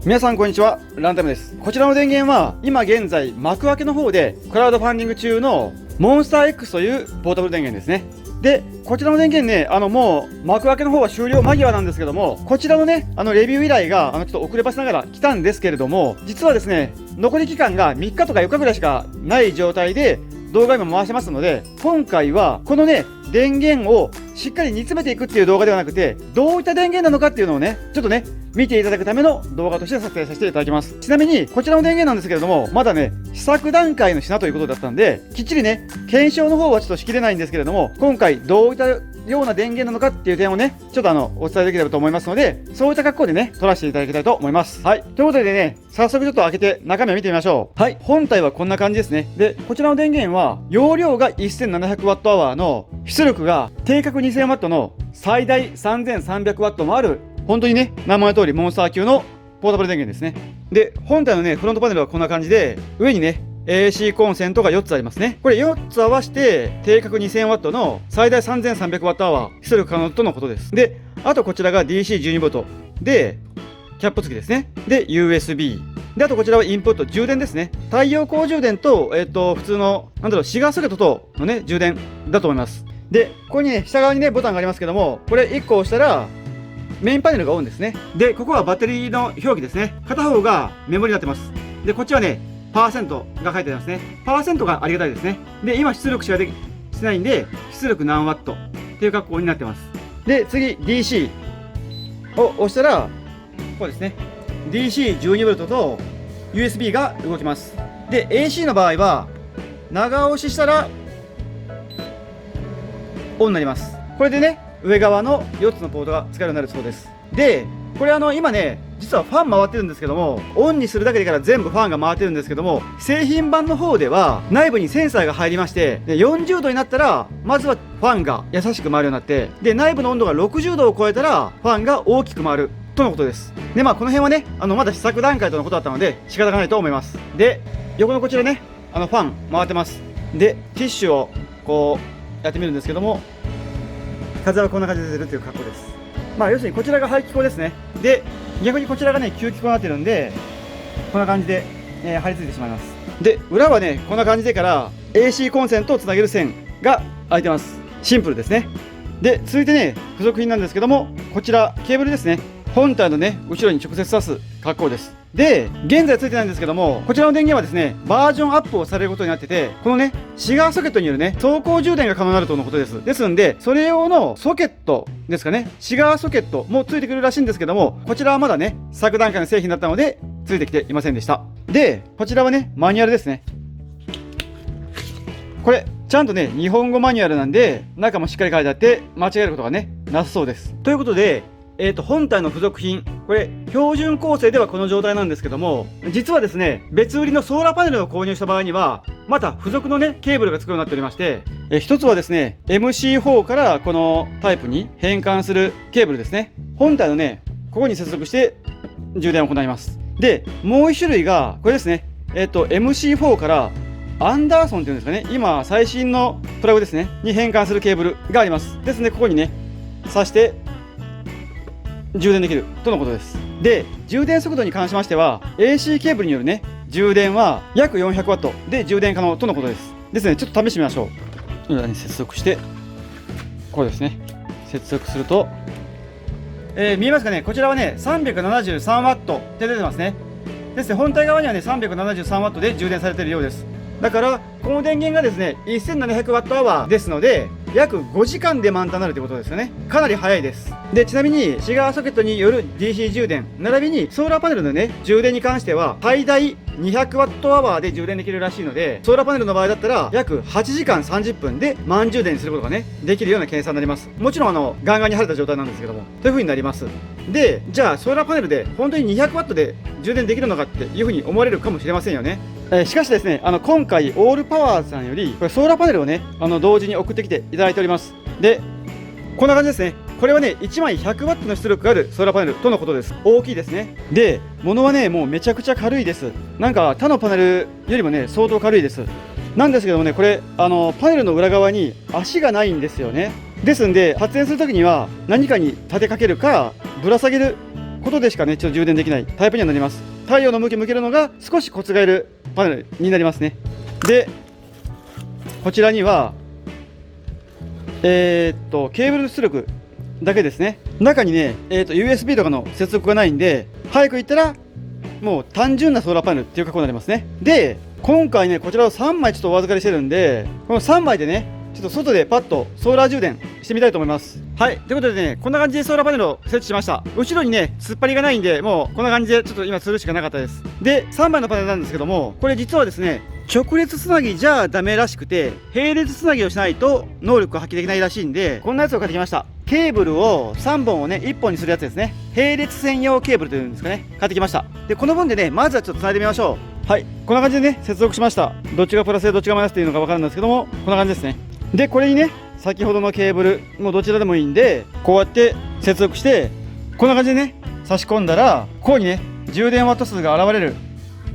皆さんこんにちは、ランタムです。こちらの電源は今現在幕開けの方でクラウドファンディング中のモンスター X というポータブル電源ですね。で、こちらの電源ね、もう幕開けの方は終了間際なんですけども、こちらのね、レビュー依頼がちょっと遅ればせながら来たんですけれども、実はですね、残り期間が3日とか4日ぐらいしかない状態で動画今回してますので、今回はこのね、電源をしっかり煮詰めていくっていう動画ではなくて、どういった電源なのかっていうのをね、ちょっとね、見ていただくための動画として撮影させていただきます。ちなみに、こちらの電源なんですけれども、まだね、試作段階の品ということだったんで、きっちりね、検証の方はちょっとしきれないんですけれども、今回どういったような電源なのかっていう点をね、ちょっとお伝えできればと思いますので、そういった格好でね、撮らせていただきたいと思います。はい。ということでね、早速ちょっと開けて中身を見てみましょう。はい。本体はこんな感じですね。で、こちらの電源は、容量が 1700Wh の、出力が定格 2000W の最大 3300W もある、本当にね、名前の通りモンスター級のポータブル電源ですね。で、本体のね、フロントパネルはこんな感じで、上にね、AC コンセントが4つありますね。これ4つ合わせて定格 2000W の最大 3300Wh 出力可能とのことです。で、あとこちらが DC12V で、キャップ付きですね。で、USB。で、あとこちらはインプット、充電ですね。太陽光充電と、普通の、シガーソケットとのね、充電だと思います。で、ここにね、下側にね、ボタンがありますけども、これ1個押したら、メインパネルがオンですね。で、ここはバッテリーの表記ですね。片方がメモリになってます。で、こっちはね、パーセントが書いてありますね。パーセントがありがたいですね。で、今出力しかしてないんで、出力何ワットっていう格好になってます。で、次、DC を押したら、こうですね。DC12V と USB が動きます。で、AC の場合は、長押ししたら、オンになります。これでね、上側の4つのポートが使えるようになるそうです。で、これ今ね、実はファン回ってるんですけども、オンにするだけでから全部ファンが回ってるんですけども、製品版の方では内部にセンサーが入りまして、で40度になったら、まずはファンが優しく回るようになって、で、内部の温度が60度を超えたら、ファンが大きく回るとのことです。で、まあこの辺はね、まだ試作段階とのことだったので、仕方がないと思います。で、横のこちらね、ファン回ってます。で、ティッシュをこうやってみるんですけども、風はこんな感じで出るという格好です。まあ要するにこちらが排気口ですね。で、逆にこちらがね、吸気口になってるんで、こんな感じで、張り付いてしまいます。で、裏はね、こんな感じでから AC コンセントをつなげる線が開いてます。シンプルですね。で、続いてね、付属品なんですけども、こちらケーブルですね。本体のね、後ろに直接挿す格好です。で、現在ついてないんですけども、こちらの電源はですね、バージョンアップをされることになってて、このね、シガーソケットによるね、走行充電が可能になるとのことです。ですんで、それ用のソケットですかね、シガーソケットもついてくるらしいんですけども、こちらはまだね、試作段階の製品だったので、ついてきていませんでした。で、こちらはね、マニュアルですね。これ、ちゃんとね、日本語マニュアルなんで、中もしっかり書いてあって、間違えることがね、なさそうです。ということで、本体の付属品、これ、標準構成ではこの状態なんですけども、実はですね、別売りのソーラーパネルを購入した場合には、また付属のね、ケーブルがつくようになっておりまして、一つはですね、MC4 からこのタイプに変換するケーブルですね。本体のね、ここに接続して充電を行います。で、もう一種類が、これですね、MC4 からアンダーソンっていうんですかね、今、最新のプラグですね、に変換するケーブルがあります。ですね、ここにね、挿して、充電できるとのことです。で、充電速度に関しましては AC ケーブルによるね、充電は約 400W で充電可能とのことです。ですね、ちょっと試してみましょう。裏に接続して、こうですね、接続すると、見えますかね、こちらはね 373W って出てますね。ですね、本体側にはね 373W で充電されているようです。だからこの電源がですね 1700Wh ですので、約5時間で満タンになるということですよね。かなり早いです。で、ちなみにシガーソケットによる DC 充電並びにソーラーパネルのね、充電に関しては最大 200Wh で充電できるらしいので、ソーラーパネルの場合だったら約8時間30分で満充電することがね、できるような計算になります。もちろんガンガンに晴れた状態なんですけども、という風になります。で、じゃあソーラーパネルで本当に 200W で充電できるのかっていう風に思われるかもしれませんよね。しかしですね、今回オールパワーさんよりこれソーラーパネルをね、同時に送ってきていただいております。で、こんな感じですね。これはね、1枚 100W の出力があるソーラーパネルとのことです。大きいですね。で、物はね、もうめちゃくちゃ軽いです。なんか他のパネルよりもね、相当軽いです。なんですけどもね、これパネルの裏側に足がないんですよね。ですんで発電するときには何かに立てかけるかぶら下げることでしかねちょっと充電できないタイプにはなります。太陽の向き向けるのが少しコツがいるパネルになりますね。でこちらにはケーブル出力だけですね。中にね、USB とかの接続がないんで、早く言ったらもう単純なソーラーパネルっていう格好になりますね。で今回ねこちらを3枚ちょっとお預かりしてるんで、この3枚でねちょっと外でパッとソーラー充電してみたいと思います。はい、ということでねこんな感じでソーラーパネルを設置しました。後ろにね突っ張りがないんで、もうこんな感じでちょっと今するしかなかったです。で3枚のパネルなんですけども、これ実はですね直列つなぎじゃダメらしくて、並列つなぎをしないと能力が発揮できないらしいんで、こんなやつを買ってきました。ケーブルを3本をね1本にするやつですね。並列専用ケーブルというんですかね、買ってきました。でこの分でねまずはちょっとつないでみましょう。はい、こんな感じでね接続しました。どっちがプラスでどっちがマイナスっていうのが分かるんですけども、こんな感じですね。でこれにね先ほどのケーブルもうどちらでもいいんで、こうやって接続してこんな感じでね差し込んだら、ここにね充電ワット数が現れる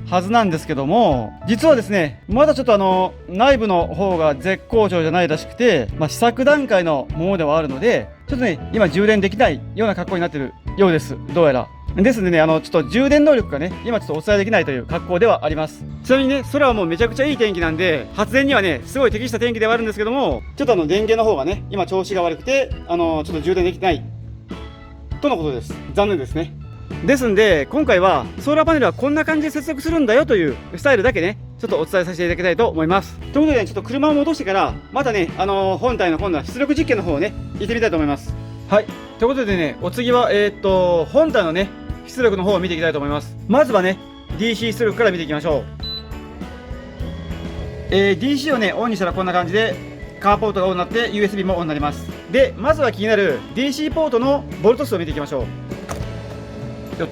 はずなんですけども、実はですねまだちょっと内部の方が絶好調じゃないらしくて、試作段階のものではあるので、ちょっとね今充電できないような格好になってるようです、どうやら。ですのでねちょっと充電能力がね今ちょっとお伝えできないという格好ではあります。ちなみにね空はもうめちゃくちゃいい天気なんで、発電にはねすごい適した天気ではあるんですけども、ちょっと電源の方がね今調子が悪くてちょっと充電できないとのことです。残念ですね。ですんで今回はソーラーパネルはこんな感じで接続するんだよというスタイルだけねちょっとお伝えさせていただきたいと思います。ということで、ね、ちょっと車を戻してからまたね本体の今度は出力実験の方をね行ってみたいと思います。はい、ということでねお次は本体のね出力の方を見ていきたいと思います。まずはね DC 出力から見ていきましょう。DC をねオンにしたらこんな感じでカーポートがオンになって USB もオンになります。でまずは気になる DC ポートのボルト数を見ていきましょう。よっ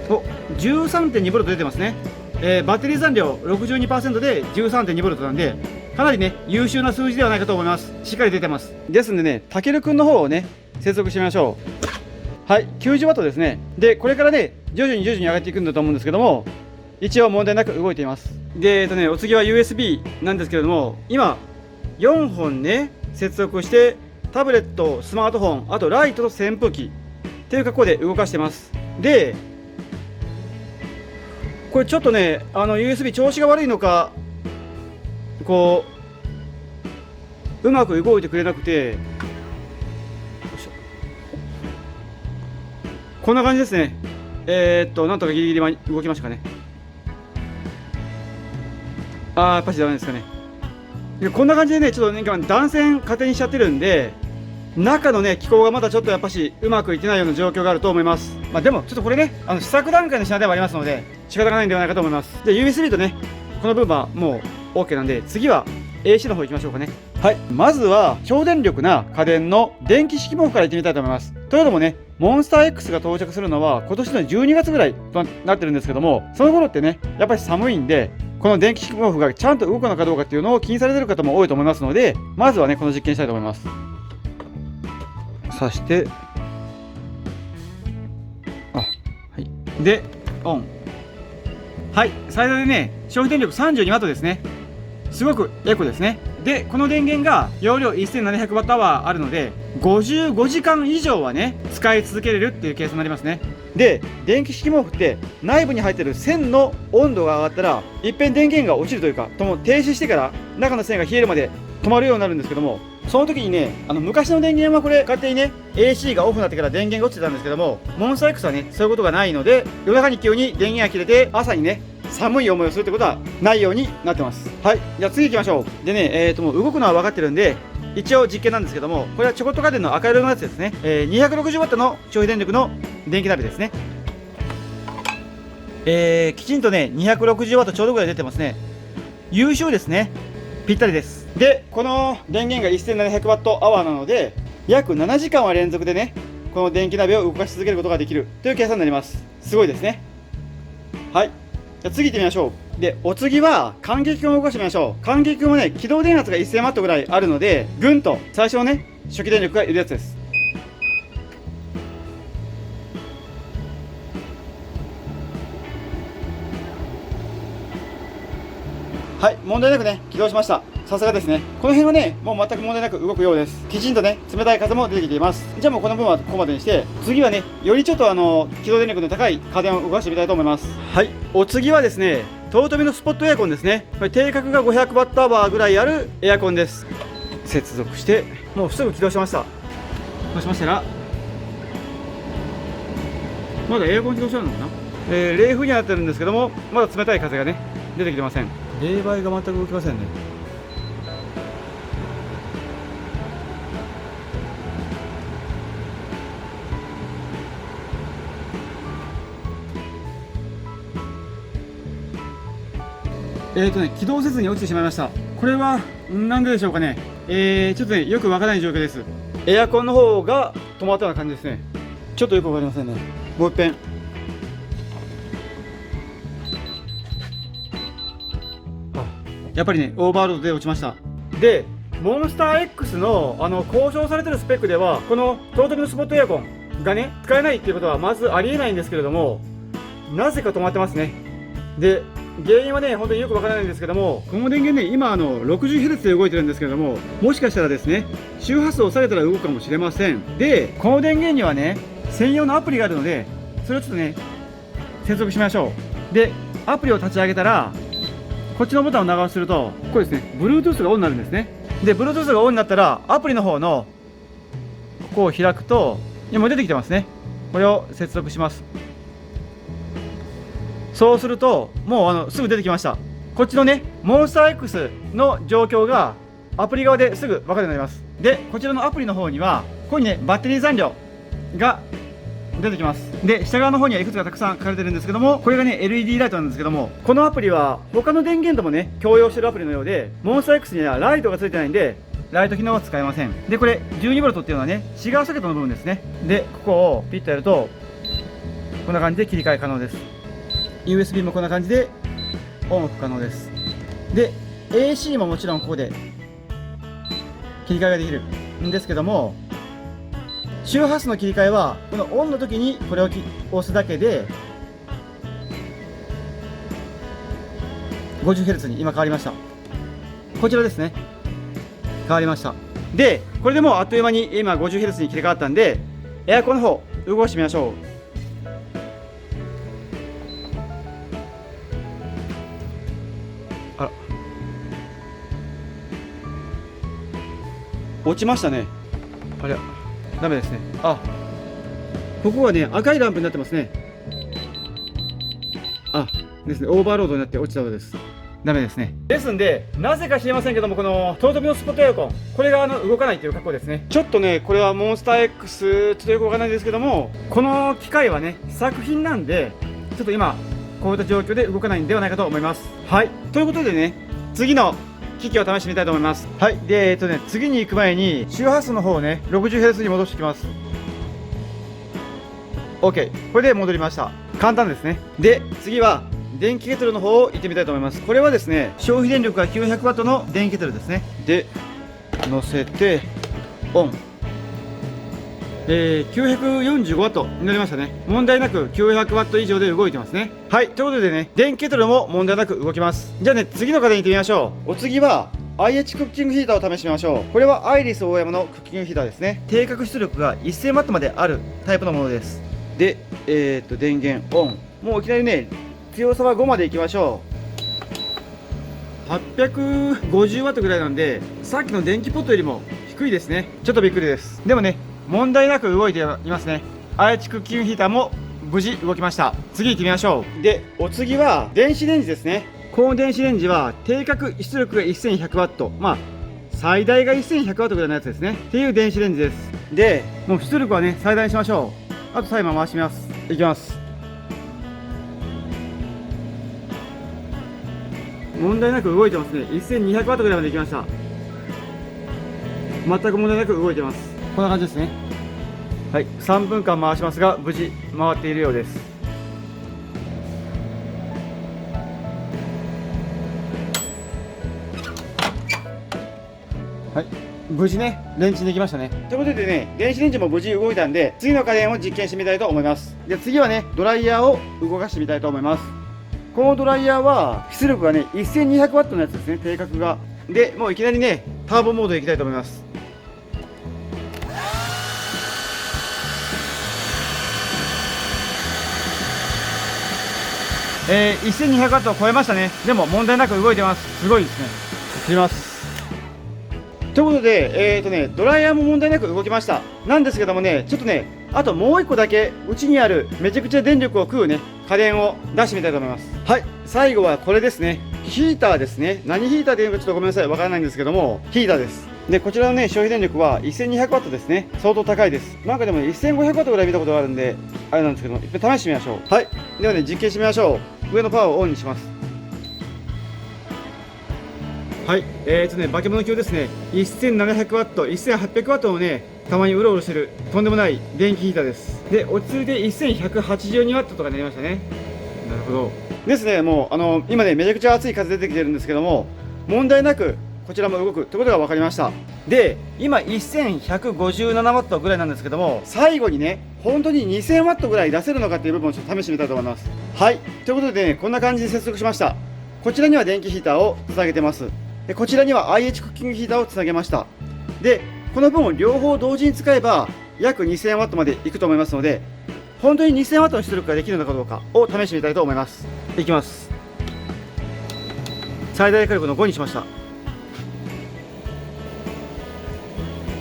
と、お 13.2V 出てますね。バッテリー残量 62% で 13.2V なんで、かなりね優秀な数字ではないかと思います。しっかり出てます。ですんでねたけるくんの方をね接続してみましょう。はい、90W ですね。でこれからね徐々に上がっていくんだと思うんですけども、一応問題なく動いています。でお次は USB なんですけれども、今4本ね接続してタブレット、スマートフォン、あとライトと扇風機っていう格好で動かしてます。でこれちょっとねUSB 調子が悪いのかこううまく動いてくれなくて、こんな感じですね。なんとかギリギリ動きましたかね。やっぱしダメですかね。でこんな感じでねちょっとね断線勝手にしちゃってるんで、中のね機構がまだちょっとやっぱしうまくいってないような状況があると思います。でもちょっとこれね試作段階の品ではありますので仕方がないんではないかと思います。で USB とねこの部分はもう OK なんで、次は AC の方行きましょうかね。はい、まずは超電力な家電の電気式毛布からいってみたいと思います。というのもねモンスター X が到着するのは今年の12月ぐらいとなってるんですけども、その頃ってねやっぱり寒いんで、この電気式毛布がちゃんと動くのかどうかっていうのを気にされてる方も多いと思いますので、まずはねこの実験したいと思います。さしてはい、でオン。はい、最大でね消費電力 32W ですね。すごくエコですね。でこの電源が容量 1700Wh あるので55時間以上はね使い続けれるっていうケースになりますね。で電気式毛布って内部に入ってる線の温度が上がったらいっぺん電源が落ちるというか停止してから中の線が冷えるまで止まるようになるんですけども、その時にね昔の電源はこれ勝手にね AC がオフになってから電源が落ちてたんですけども、モンスター X はねそういうことがないので、夜中に急に電源が切れて朝にね寒い思いをするってことはないようになってます。はい、じゃあ次行きましょう。でねもう動くのは分かってるんで一応実験なんですけども、これはチョコット家電の赤色のやつですね。260W の消費電力の電気鍋ですね。きちんとね 260W ちょうどぐらい出てますね。優秀ですね。ぴったりです。でこの電源が 1700Wh なので約7時間は連続でねこの電気鍋を動かし続けることができるという計算になります。すごいですね。はい、じゃあ次行ってみましょう。でお次は感激君を動かしてみましょう。感激君はね起動電圧が 1000W ぐらいあるので、ぐんと最初のね初期電力がいるやつです。はい、問題なくね起動しました。さすがですね。この辺はね、もう全く問題なく動くようです。きちんとね、冷たい風も出てきています。じゃあもうこの分はここまでにして、次はね、よりちょっと機動電力の高い家電を動かしてみたいと思います。はい、お次はですね、トヨトミのスポットエアコンですね。これ定格が500ワットアワーぐらいあるエアコンです。接続して、もうすぐ起動しました。そうしましたら、まだエアコン起動してあるのかな。冷風にはなってるんですけども、まだ冷たい風がね、出てきてません。冷媒が全く動きませんね。起動せずに落ちてしまいました。これはなんででしょうかね。ちょっとね、よくわからない状況です。エアコンの方が止まったような感じですね。ちょっとよくわかりませんね。もう一遍。やっぱりね、オーバーロードで落ちました。で、モンスター X の交渉されてるスペックでは、このトヨトミのスポットエアコンがね、使えないっていうことはまずありえないんですけれども、なぜか止まってますね。で、原因はね、本当によくわからないんですけども、この電源ね、今60Hz で動いてるんですけれども、もしかしたらですね、周波数を下げたら動くかもしれません。で、この電源にはね、専用のアプリがあるので、それをちょっとね、接続しましょう。で、アプリを立ち上げたら、こっちのボタンを長押しすると、これですね、Bluetooth がオンになるんですね。で、Bluetooth がオンになったら、アプリの方の、ここを開くと、今出てきてますね。これを接続します。そうすると、もうすぐ出てきました。こっちのね、モンスター X の状況が、アプリ側ですぐ分かるようになります。で、こちらのアプリの方には、ここにね、バッテリー残量が出てきます。で、下側の方にはいくつかたくさん書かれてるんですけども、これがね LED ライトなんですけども、このアプリは他の電源ともね共用してるアプリのようで、モンスター X にはライトがついてないんでライト機能は使えません。で、これ 12V っていうのはねシガーソケットの部分ですね。で、ここをピッとやるとこんな感じで切り替え可能です。 USB もこんな感じでオンオフ可能です。で、 AC ももちろんここで切り替えができるんですけども、周波数の切り替えはこのオンの時にこれを押すだけで 50Hz に今変わりました。こちらですね、変わりました。で、これでもうあっという間に今 50Hz に切り替わったんで、エアコンの方動かしてみましょう。あら、落ちましたね。あれ、ダメですね。あ、ここはね赤いランプになってますね。あ、ですね、オーバーロードになって落ちたようです。ダメですね。ですんで、なぜか知りませんけども、このトヨトミのスポットエアコン、これが動かないという格好ですね。ちょっとね、これはモンスター X ちょっとよくわからないですけども、この機械はね作品なんで、ちょっと今こういった状況で動かないんではないかと思います。はい、ということでね、次の機器を試してみたいと思います。はい、で次に行く前に周波数の方をね 60Hz に戻してきます。 OK、 これで戻りました。簡単ですね。で、次は電気ケトルの方を行ってみたいと思います。これはですね、消費電力が 900W の電気ケトルですね。で、乗せてオン、945W になりましたね。問題なく 900W 以上で動いてますね。はい、ということでね、電気ケトルも問題なく動きます。じゃあね、次の家電行ってみましょう。お次は IH クッキングヒーターを試してみましょう。これはアイリスオーヤマのクッキングヒーターですね。定格出力が 1000W まであるタイプのものです。で、電源オン。もういきなりね、強さは5までいきましょう。850W ぐらいなんで、さっきの電気ポットよりも低いですね。ちょっとびっくりです。でもね、問題なく動いていますね。IH クッキングヒーターも無事動きました。次行ってみましょう。で、お次は電子レンジですね。この電子レンジは定格出力が 1100W、まあ最大が 1100W ぐらいのやつですねっていう電子レンジです。で、もう出力はね最大にしましょう。あとタイマー回します。いきます。問題なく動いてますね。 1200W ぐらいまでいきました。全く問題なく動いてます。こんな感じですね。はい、3分間回しますが無事回っているようです。はい、無事ねレンチンできましたね。ということでね、電子レンジも無事動いたんで、次の家電を実験してみたいと思います。で、次はねドライヤーを動かしてみたいと思います。このドライヤーは出力がね 1200W のやつですね。定格がでもういきなりねターボモードでいきたいと思います。1200W を超えましたね。でも問題なく動いてます。すごいですね。切ります。ということで、ドライヤーも問題なく動きました。なんですけどもね、ちょっとね、あともう1個だけ、うちにあるめちゃくちゃ電力を食うね、家電を出してみたいと思います。はい、最後はこれですね。ヒーターですね。何ヒーターというのかちょっとごめんなさい、わからないんですけども、ヒーターです。で、こちらのね、消費電力は 1200W ですね。相当高いです。なんかでも 1500W ぐらい見たことがあるんで、あれなんですけども、一回試してみましょう。はい、ではね、実験してみましょう。上のパワーをオンにします。はい、化け物級ですね。1700W、1800W をね、たまにうろうろしてる、とんでもない電気ヒーターです。で、落ち着いて 1182W とかになりましたね。なるほど。ですね、もう、今ね、めちゃくちゃ熱い風出てきてるんですけども、問題なく、こちらも動くということが分かりました。で、今 1157W ぐらいなんですけども、最後にね、本当に 2000W ぐらい出せるのかっていう部分をちょっと試してみたいと思います。はい、ということでね、こんな感じで接続しました。こちらには電気ヒーターをつなげてます。でこちらには IH クッキングヒーターをつなげました。でこの分を両方同時に使えば約 2000W までいくと思いますので、本当に 2000W の出力ができるのかどうかを試してみたいと思います。いきます。最大火力の5にしました。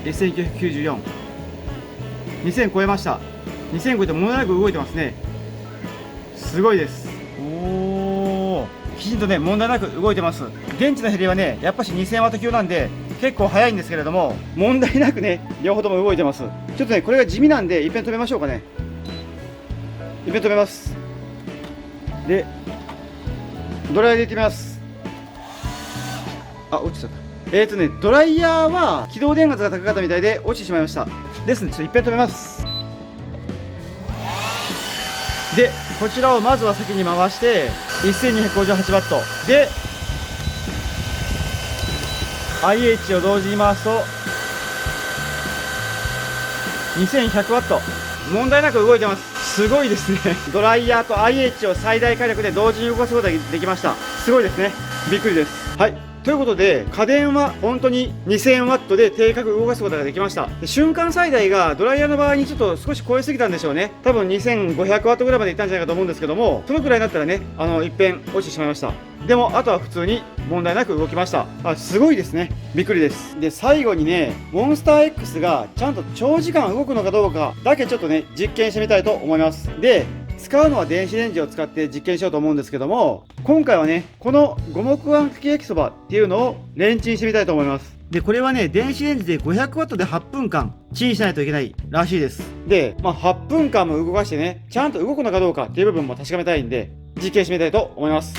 1994、2000超えました。2000超えてものなく動いてますね。すごいです。きちんとね問題なく動いてます。電池の減りはねやっぱし 2000W 級なんで結構早いんですけれども、問題なくね両方とも動いてます。ちょっとねこれが地味なんで一遍止めましょうかね。一遍止めます。でドライヤーでいってみます。あ、落ちちゃった。ドライヤーは起動電圧が高かったみたいで落ちてしまいました。ですのでちょっと一遍止めます。でこちらをまずは先に回して 1258W で IH を同時に回すと 2100W、 問題なく動いてます。すごいですね。ドライヤーと IH を最大火力で同時に動かすことができました。すごいですね。びっくりです。はい、ということで家電は本当に 2000W で定格動かすことができました。で瞬間最大がドライヤーの場合にちょっと少し超えすぎたんでしょうね。多分 2500W ぐらいまでいったんじゃないかと思うんですけども、そのくらいになったらねいっぺん落ちてしまいました。でもあとは普通に問題なく動きました。すごいですね。びっくりです。で最後にねモンスター X がちゃんと長時間動くのかどうかだけちょっとね実験してみたいと思います。で使うのは電子レンジを使って実験しようと思うんですけども、今回はねこの五目あんかけ焼きそばっていうのをレンチンしてみたいと思います。でこれはね電子レンジで 500W で8分間チンしないといけないらしいです。で、8分間も動かしてねちゃんと動くのかどうかっていう部分も確かめたいんで実験してみたいと思います。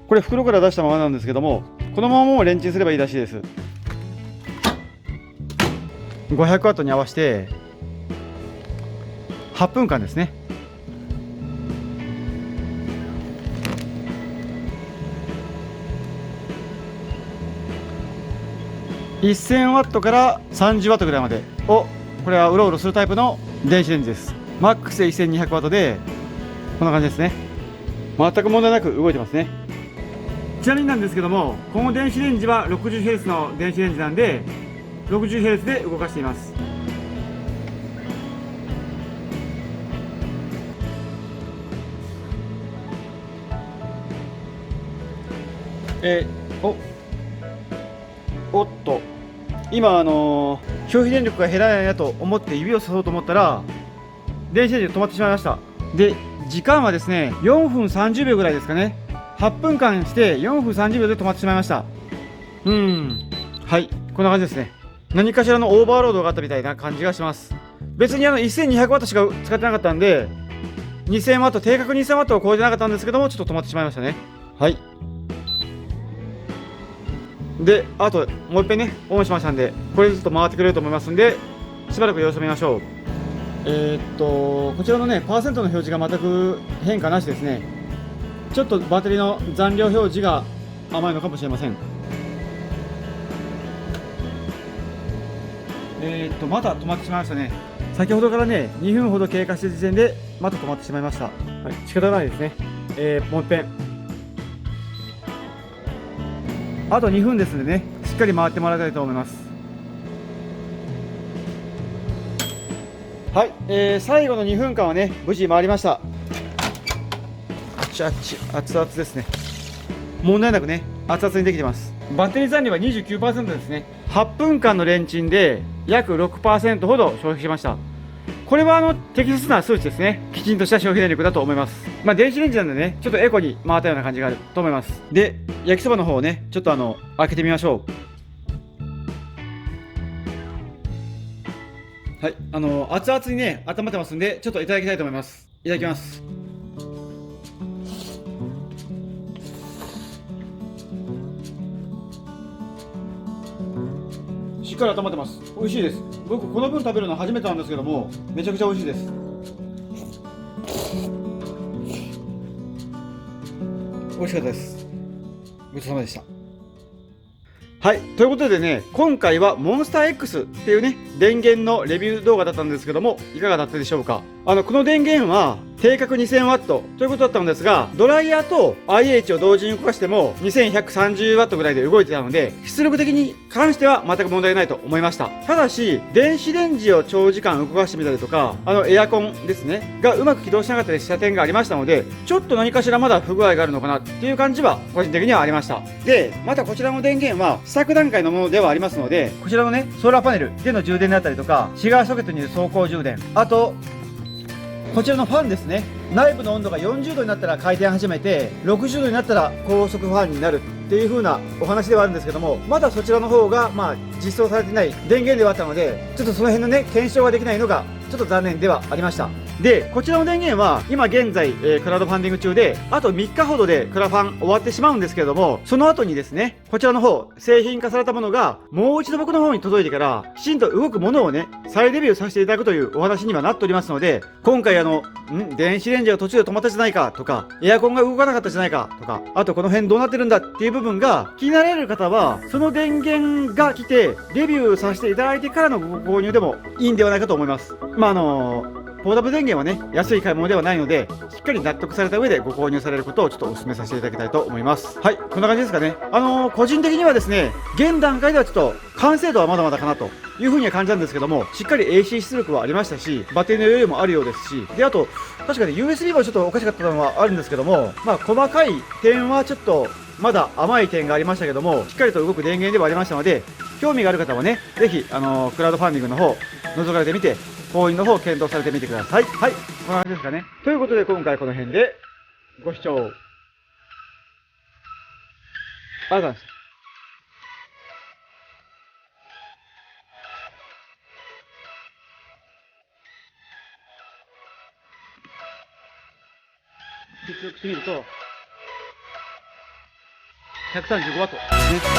これ袋から出したままなんですけども、このままもレンチンすればいいらしいです。500W に合わせて8分間ですね。1000W から 30W ぐらいまでを、これはうろうろするタイプの電子レンジです。マックスで 1200W でこんな感じですね。全く問題なく動いてますね。ちなみになんですけども、この電子レンジは 60Hz の電子レンジなんで 60Hz で動かしています。おっと今消費電力が減らないなと思って指をさそうと思ったら電子レンジが止まってしまいました。で時間はですね4分30秒ぐらいですかね。8分間して4分30秒で止まってしまいました。はい、こんな感じですね。何かしらのオーバーロードがあったみたいな感じがします。別に1200W しか使ってなかったんで 2000W 定格 2000W を超えてなかったんですけども、ちょっと止まってしまいましたね。はい、であともう一遍ねオンしましたんで、これずっと回ってくれると思いますんでしばらく様子を見ましょう。こちらのねパーセントの表示が全く変化なしですね。ちょっとバッテリーの残量表示が甘いのかもしれません。また止まってしまいましたね。先ほどからね2分ほど経過した時点でまた止まってしまいました。はい、仕方ないですね。もう一遍あと2分ですのでね、しっかり回ってもらいたいと思います。はい、最後の2分間はね、無事回りました。あちあち、熱々ですね。問題なくね、熱々にできてます。バッテリー残量は 29% ですね。8分間のレンチンで約 6% ほど消費しました。これは適切な数値ですね。きちんとした消費電力だと思います。電子レンジなんでね、ちょっとエコに回ったような感じがあると思います。で、焼きそばの方をね、ちょっと開けてみましょう。はい、熱々にね、温まってますんで、ちょっといただきたいと思います。いただきます。しっかり温まってます。美味しいです。僕この分食べるの初めてなんですけども、めちゃくちゃ美味しいです。美味しかったです。ごちそうさまでした。はい、ということでね、今回はモンスター X っていうね、電源のレビュー動画だったんですけども、いかがだったでしょうか。この電源は定格 2000W ということだったんですが、ドライヤーと IH を同時に動かしても 2130W ぐらいで動いてたので、出力的に関しては全く問題ないと思いました。ただし、電子レンジを長時間動かしてみたりとか、エアコンですね、がうまく起動しなかったりした点がありましたので、ちょっと何かしらまだ不具合があるのかなっていう感じは個人的にはありました。で、またこちらの電源は試作段階のものではありますので、こちらのね、ソーラーパネルでの充電であったりとか、シガーソケットによる走行充電、あと、こちらのファンですね、内部の温度が40度になったら回転始めて60度になったら高速ファンになるっていう風なお話ではあるんですけども、まだそちらの方が実装されてない電源ではあったので、ちょっとその辺のね検証ができないのがちょっと残念ではありました。で、こちらの電源は今現在、クラウドファンディング中で、あと3日ほどでクラファン終わってしまうんですけれども、その後にですね、こちらの方製品化されたものがもう一度僕の方に届いてからきちんと動くものをね再レビューさせていただくというお話にはなっておりますので、今回電子レンジが途中で止まったじゃないかとか、エアコンが動かなかったじゃないかとか、あとこの辺どうなってるんだっていう部分が気になられる方は、その電源が来てレビューさせていただいてからのご購入でもいいんではないかと思います。ポータブル電源はね、安い買い物ではないので、しっかり納得された上でご購入されることをちょっとお勧めさせていただきたいと思います。はい、こんな感じですかね。個人的にはですね、現段階ではちょっと完成度はまだまだかなというふうには感じたんですけども、しっかり AC 出力はありましたし、バッテリーの余裕もあるようですし、で、あと、確かに USB もちょっとおかしかったのはあるんですけども、細かい点はちょっと、まだ甘い点がありましたけども、しっかりと動く電源ではありましたので、興味がある方はね、ぜひ、クラウドファンディングの方、覗かれてみて、購入の方を検討されてみてください。はい、こんな感じですかね。ということで、今回この辺でご視聴ありがとうございました。出力してみると、135W ですね。